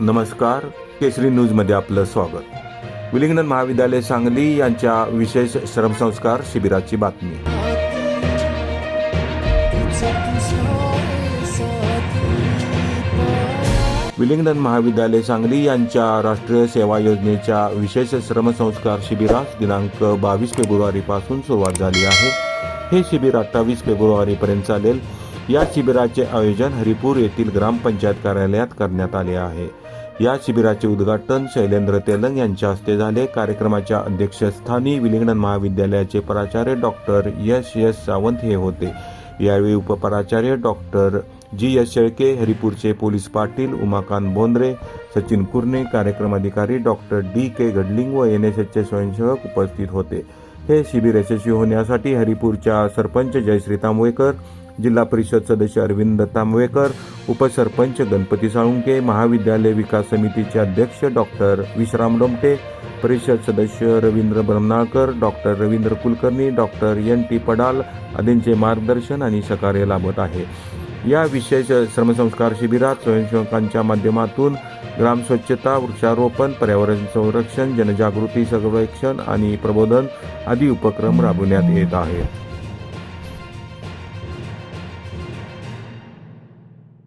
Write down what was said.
नमस्कार, केसरी न्यूजमध्ये आपलं स्वागत। विलिंग्डन महाविद्यालय सांगली यांच्या विशेष श्रमसंस्कार शिबिराची बातमी। विलिंग्डन महाविद्यालय सांगली यांच्या राष्ट्रीय सेवा योजनेच्या विशेष श्रमसंस्कार शिबिरास दिनांक 22 फेब्रुवारी पासून सुरुवात झाली आहे। हे शिबिर 28 फेब्रुवारी पर्यंत चालेल। या शिबिराचे आयोजन हरिपूर येथील ग्रामपंचायत कार्यालयात करण्यात आले आहे। या शिबिराचे उद्घाटन शैलेंद्र तेलंग यांच्या हस्ते झाले। कार्यक्रमाच्या अध्यक्षस्थानी विलिंग्डन महाविद्यालयाचे प्राचार्य डॉक्टर एस सावंत हे होते। यावेळी उपप्राचार्य डॉक्टर जी शेळके, हरिपूरचे पोलीस पाटील उमाकांत बोंद्रे, सचिन कुर्णे, कार्यक्रम अधिकारी डॉक्टर के गडलिंग व NSSचे स्वयंसेवक उपस्थित होते। हे शिबिर यशस्वी होण्यासाठी हरिपूरच्या सरपंच जयश्री तांबवेकर, जिल्हा परिषद सदस्य अरविंद तांबवेकर, उपसरपंच गणपती साळुंके, महाविद्यालय विकास समितीचे अध्यक्ष डॉक्टर विश्राम डोमटे, परिषद सदस्य Ravindra Brahmanalkar, doctor Ravindra Kulkarni, doctor NT Padal आदींचे मार्गदर्शन आणि सहकार्य लाभत आहे। या विशेष श्रमसंस्कार शिबिरात स्वयंसेवकांच्या माध्यमातून ग्राम स्वच्छता, वृक्षारोपण, पर्यावरण संरक्षण, जनजागृती सर्वेक्षण आणि प्रबोधन आदी उपक्रम राबवण्यात येत आहेत।